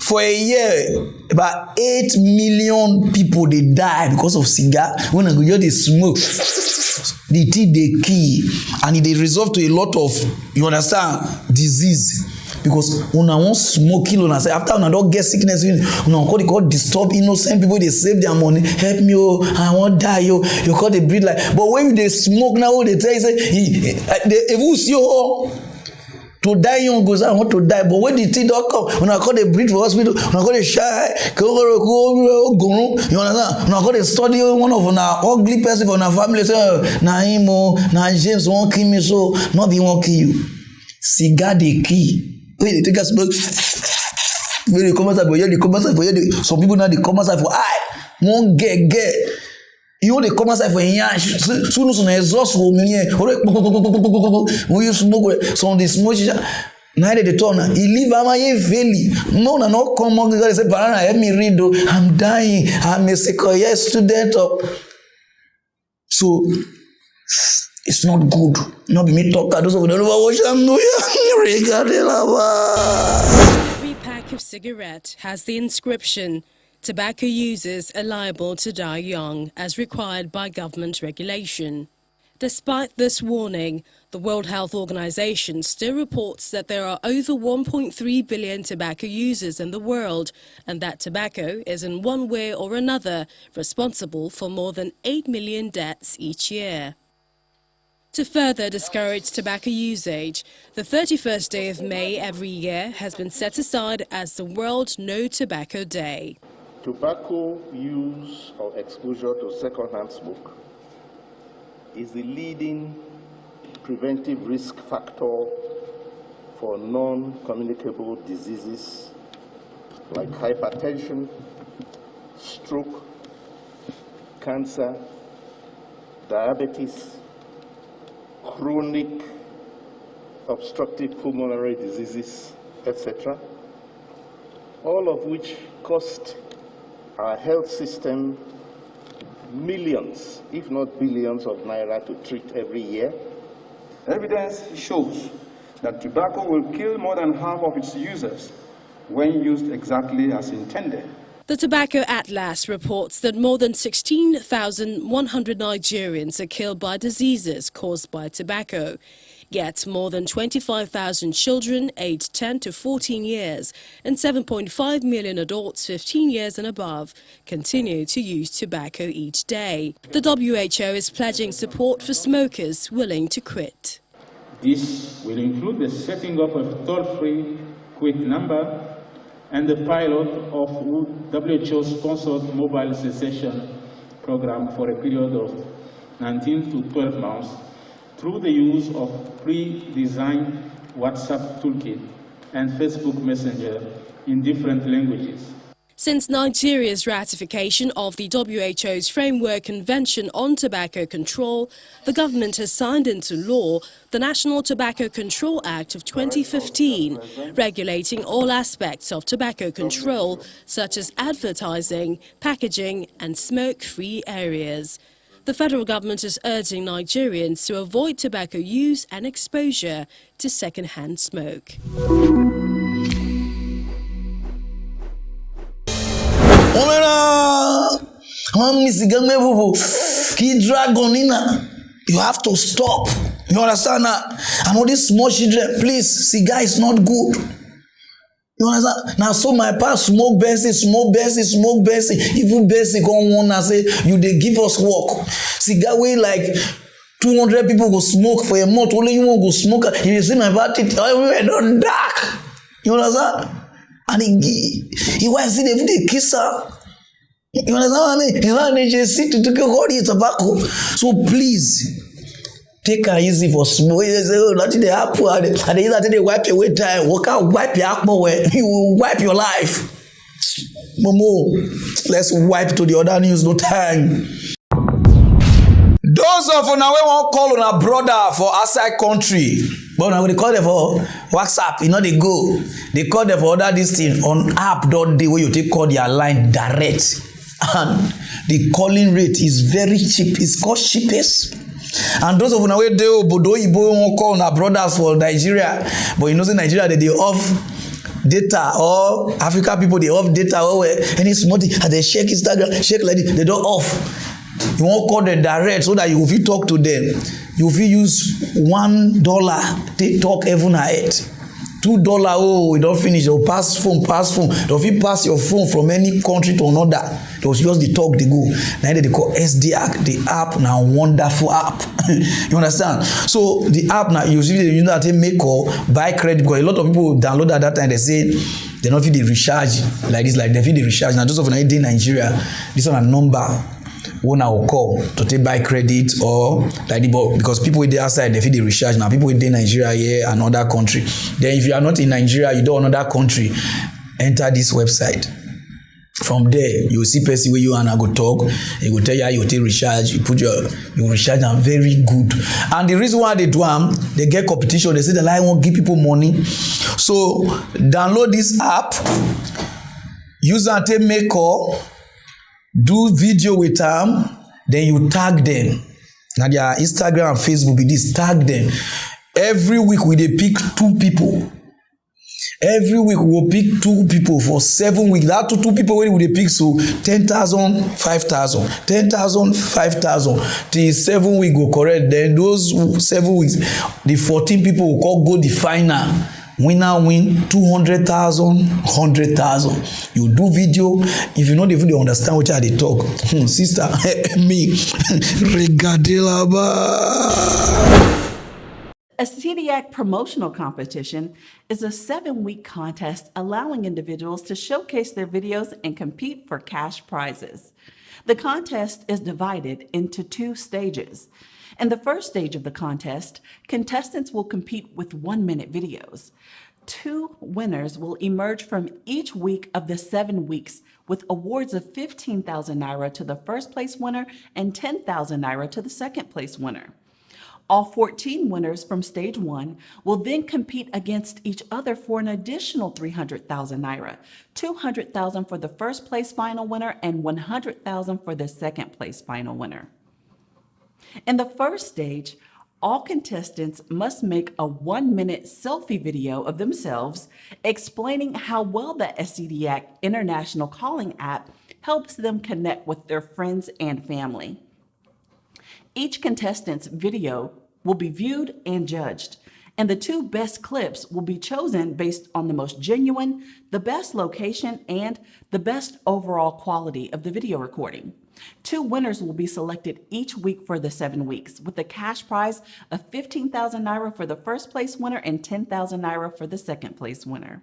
Speaker 3: for a year about 8 million people they die because of cigar. When I go hear they smoke, the thing they kill, and they result to a lot of, you understand, disease. Because una won't smoke kill una say after una don't get sickness, una call disturb innocent people, they save their money. Help me, I won't die, you call they breathe like. But when they smoke now, they tell you say they will see to die young goes I want to die. But when the thing don't come, una call they breathe for hospital, una call they shy, you understand? Una call they study one of una ugly person for una family say na him na James won't kill me, so not be won't kill you. Cigar they kill. When they take a smoke, when they come outside for you, some people now they come outside for won't get. You know they come outside for yansh. Soon as they exhaust for me, when you smoke, some they smoke. Now they turn. He leave Amaye Valley. No, not come on. They say, Pararan, help me read. I'm dying. I'm a second year student. So It's not good. Not be me talk. Those of the watch them know
Speaker 17: Every pack of cigarette has the inscription, "Tobacco users are liable to die young," as required by government regulation. Despite this warning, the World Health Organization still reports that there are over 1.3 billion tobacco users in the world, and that tobacco is in one way or another responsible for more than 8 million deaths each year. To further discourage tobacco usage, the 31st day of May every year has been set aside as the World No Tobacco Day.
Speaker 18: Tobacco use or exposure to secondhand smoke is the leading preventive risk factor for non-communicable diseases like hypertension, stroke, cancer, diabetes, chronic obstructive pulmonary diseases, etc., all of which cost our health system millions, if not billions of naira to treat every year.
Speaker 19: Evidence shows that tobacco will kill more than half of its users when used exactly as intended.
Speaker 17: The Tobacco Atlas reports that more than 16,100 Nigerians are killed by diseases caused by tobacco. Yet more than 25,000 children aged 10 to 14 years and 7.5 million adults 15 years and above continue to use tobacco each day. The WHO is pledging support for smokers willing to quit.
Speaker 19: This will include the setting up of a toll-free quit number and the pilot of WHO-sponsored mobile cessation program for a period of 19 to 12 months through the use of pre-designed WhatsApp toolkit and Facebook Messenger in different languages.
Speaker 17: Since Nigeria's ratification of the WHO's Framework Convention on Tobacco Control, the government has signed into law the National Tobacco Control Act of 2015, regulating all aspects of tobacco control, such as advertising, packaging and smoke-free areas. The federal government is urging Nigerians to avoid tobacco use and exposure to second-hand smoke.
Speaker 3: You have to stop. You understand that? And all these small children, please, cigar is not good. You understand? Now, so my past smoke Benson. Even Benson come on and say, you they give us work. Cigar way like 200 people go smoke for a month. Only you won't go smoke. You see my party, everywhere don't dark. You understand? And he was see the kiss her. You understand what I mean? He want to sit to take a tobacco. So please. Take her easy for smoke. They say, oh, nothing they happen. And they wipe your way time. Walk out, wipe your akmo where you will wipe your life. Momo, let's wipe to the other news, no time. Those of you now we won't call on a brother for outside country. But now they call them for WhatsApp, you know they go. They call them for other this thing on app.de where you take call their line direct. And the calling rate is very cheap. It's called cheapest. And those of you wey dey obodo oyibo won call na brothers for Nigeria, but you know say Nigeria they off data, or African people they off data any small thing and they shake Instagram, shake like this, they don't off. You won't call them direct so that you will talk to them. You will use $1 they talk even ahead. $2, oh, we don't finish. They'll pass phone. They'll pass your phone from any country to another. They'll just the talk, they go. Now they call SDAC, the app now wonderful app. You understand? So the app now usually you know that they make or buy credit because a lot of people download at that time. They say they don't feel the recharge like this, like they feel the recharge. Now just of in Nigeria, this one a number. One I will call to take buy credit or like the because people with the outside they feel the recharge now. People with the Nigeria here and other country. Then if you are not in Nigeria, you do another country, enter this website. From there, you will see person where you and I go talk. He will tell you how you take recharge. You recharge them very good. And the reason why they do them, they get competition. They say the line won't give people money. So download this app. Use and take make call. Do video with them, then you tag them. Now their Instagram and Facebook be this, tag them. Every week we dey pick 2 people. Every week we will pick 2 people for 7 weeks. That two people wey we dey pick so 10,000, 5,000, 10,000, 5,000 till 7 weeks go correct. Then those 7 weeks, the 14 people will call go the final. Winner win 200,000, 100,000. You do video. If you know the video, understand what I dey talk. Sister, me, regadelaba.
Speaker 20: A CDAC promotional competition is a 7-week contest allowing individuals to showcase their videos and compete for cash prizes. The contest is divided into 2 stages. In the first stage of the contest, contestants will compete with 1-minute videos. 2 winners will emerge from each week of the 7 weeks with awards of 15,000 naira to the first place winner and 10,000 naira to the second place winner. All 14 winners from stage 1 will then compete against each other for an additional 300,000 naira, 200,000 for the first place final winner and 100,000 for the second place final winner. In the first stage, all contestants must make a 1-minute selfie video of themselves explaining how well the SCDAC International Calling app helps them connect with their friends and family. Each contestant's video will be viewed and judged, and the 2 best clips will be chosen based on the most genuine, the best location, and the best overall quality of the video recording. 2 winners will be selected each week for the 7 weeks, with a cash prize of 15,000 naira for the first place winner and 10,000 naira for the second place winner.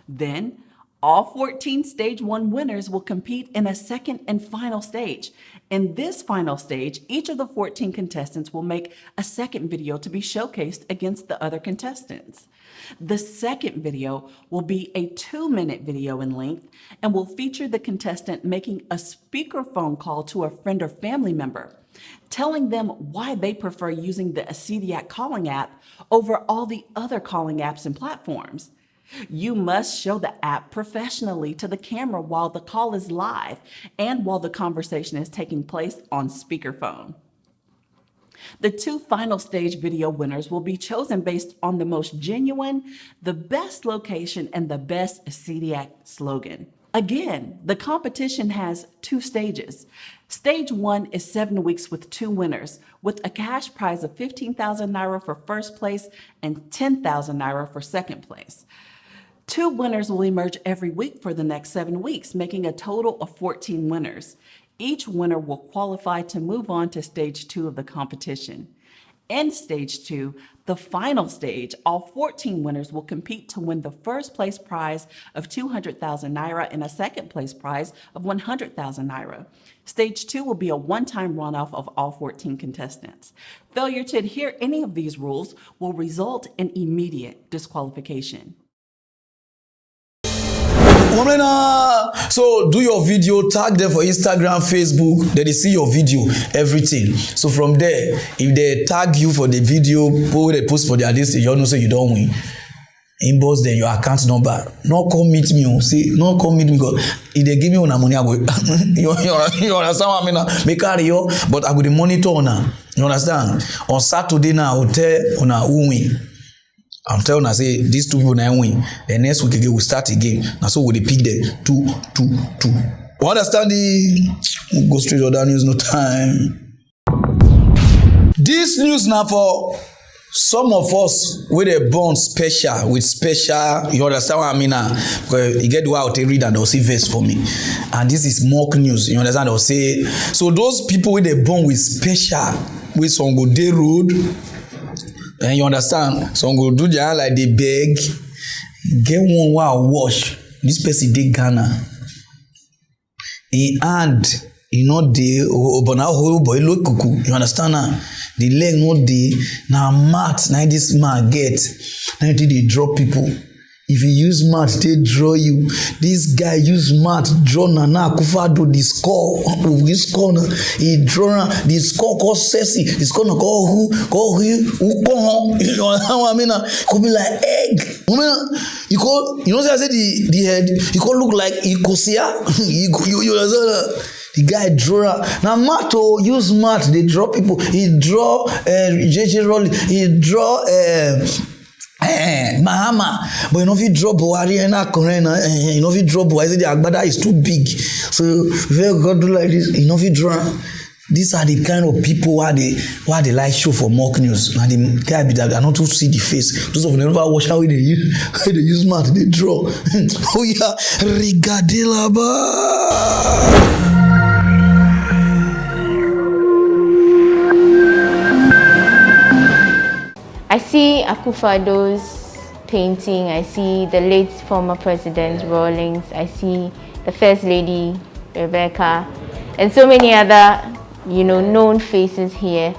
Speaker 20: Then, all 14 stage 1 winners will compete in a second and final stage. In this final stage, each of the 14 contestants will make a second video to be showcased against the other contestants. The second video will be a 2-minute video in length and will feature the contestant making a speakerphone call to a friend or family member, telling them why they prefer using the CDAC calling app over all the other calling apps and platforms. You must show the app professionally to the camera while the call is live and while the conversation is taking place on speakerphone. The 2 final stage video winners will be chosen based on the most genuine, the best location, and the best CDAC slogan. Again, the competition has 2 stages. Stage 1 is 7 weeks with 2 winners, with a cash prize of 15,000 naira for first place and 10,000 naira for second place. 2 winners will emerge every week for the next 7 weeks, making a total of 14 winners. Each winner will qualify to move on to stage 2 of the competition. In stage 2, the final stage, all 14 winners will compete to win the first place prize of 200,000 naira and a second place prize of 100,000 naira. Stage 2 will be a one-time runoff of all 14 contestants. Failure to adhere any of these rules will result in immediate disqualification.
Speaker 3: So do your video, tag them for Instagram, Facebook, then they see your video, everything. So from there, if they tag you for the video, they post for their list, you know say you don't win. Inbox them your account number. No come meet me, say no come meet me because if they give me una money, I go. you understand what I mean? Make carry you, but I go the monitor una. You understand? On Saturday now, I will tell una who win. I'm telling you, I say these 2 people now win. The next week again we start again. Now so we pick them 2, 2, 2. You understand we'll go straight to that news, no time. This news now for some of us where they born special with special. You understand what I mean now? Because you get the way out they read and they'll see verse for me. And this is mock news. You understand? They'll say so those people where they born with special with some go day road. And you understand? Some go do their like they beg. Get one wow wash. This person dey Ghana. And you know dey but now whole boy look cuckoo. You understand now? The leg no dey. Now mat now this man get. Now they draw people. If you use mat, they draw you. This guy use mat, draw Nana Akufo-Addo the score of this corner. He draw the score called Ceci. The score called who? You understand what I mean? Could be like egg. You call, you know what I said the head. You call look like Ikosia. You understand? The guy draw. Now Matt use Matt. They draw people. He draw JJ Rowley. He draw Mahama. But you know if you draw Buhari and you know if you draw Buhari, the Agbada is too big. So if you go do like this, you know if you draw. These are the kind of people why they like show for mock news. Now the guy be that I not to see the face. Those of them never watch how they use Matt. They draw. Oh yeah, Rigadelaba.
Speaker 21: I see Akufo-Addo's painting. I see the late former President Rawlings. I see the First Lady Rebecca, and so many other, known faces here.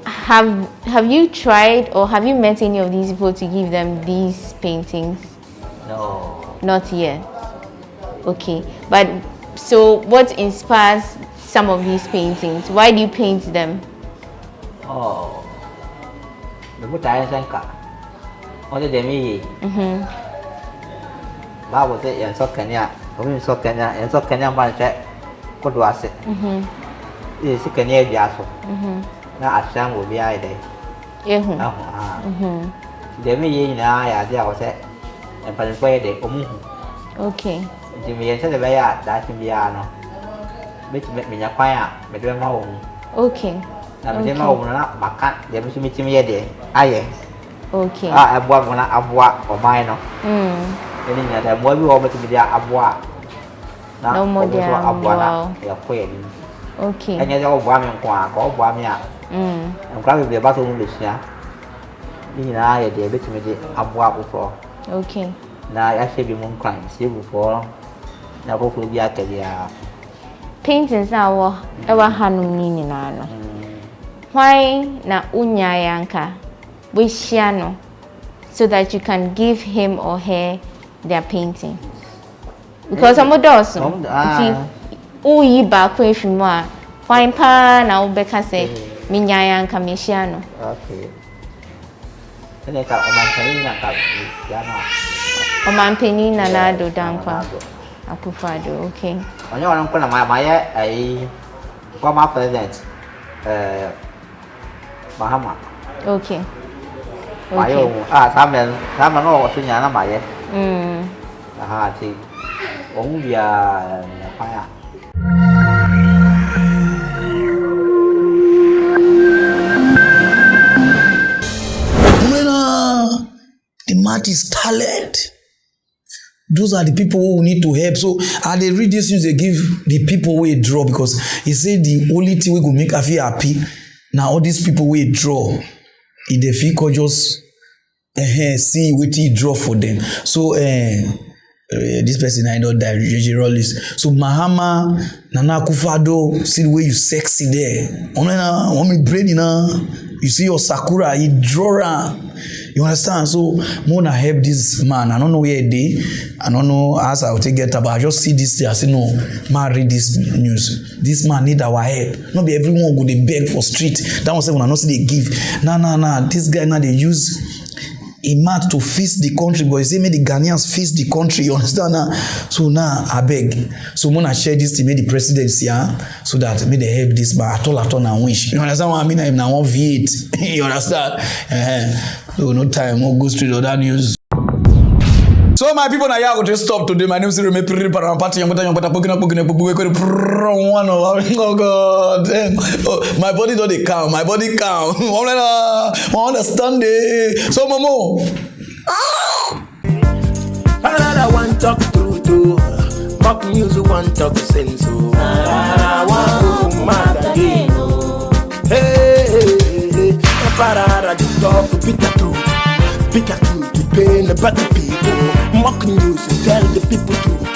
Speaker 21: Have you tried or have you met any of these people to give them these paintings?
Speaker 22: No.
Speaker 21: Not yet. Okay, but so what inspires some of these paintings? Why do you paint them?
Speaker 22: Oh. The time sanka. Only the me. Bible said, "And so Kenya, we so Kenya, and so Kenya man check. What was it? This is Kenya Biaso. Now a sham will be I day. The me in I was it, and for the way they come.
Speaker 21: Okay.
Speaker 22: Jimmy said the way out that in Biano. Which make me a fire, but we're home.
Speaker 21: Okay.
Speaker 22: Now, we don't know, but can't they meet me a day? Aye.
Speaker 21: Okay.
Speaker 22: I bought one a bois or minor. And the more we over to be there, a bois.
Speaker 21: No more there.
Speaker 22: You're queen.
Speaker 21: Okay.
Speaker 22: And you're all warming quack or warming. I'm glad to be about to English. You know, I did a me a bois before.
Speaker 21: Okay.
Speaker 22: Now I should be moon crying, see before. Now hopefully be at the
Speaker 21: paintings now ever hanum nano. Why na unyayanka wishiano so that you can give him or her their painting? Because I'm a dozen. Uyi ba kwe fimwa. Why pa na ubeka se minyayanka mishiano.
Speaker 22: Okay. And I got
Speaker 21: Oman penina na do dankwa. Akufo-Addo, okay.
Speaker 22: On your uncle, my former president, Mahama.
Speaker 21: Okay.
Speaker 22: My own, Samuel, or Sunyana, my see. Only a fire.
Speaker 3: The mat is talent. Those are the people who need to help. So as they read this news, they give the people who draw, because he said the only thing we could make her feel happy. Now all these people will draw. If they feel just see what he draw for them. So this person I know that JJ Rowlings. So Mahama, Nana Akufo-Addo, see the way you sexy there. On me brain, you see your Sakura, he draw. You understand? So Mona help this man. I don't know where they. I don't know as I will take it, but I just see this thing. I say no, man, read this news. This man need our help. Not be everyone go they beg for street. That was when I know see they give. Nah. This guy now they use a mat to feast the country, but he say make the Ghanaians feast the country. You understand now? So now I beg. So Mona share this to make the presidency, so that may they help this man at all and wish. You understand what I mean? I'm now on V8. You understand? So no time, we'll go straight to that news. So my people, now you go to stop today. My name is Pararan Mock. Oh God, my body don't count. My body count. I understand it. So Momo.
Speaker 2: I want talk through to mock news. Want talk sense. So I want mad again. Hey, Pararan the talk bitter truth to pain the better people. Mock news and tell the people to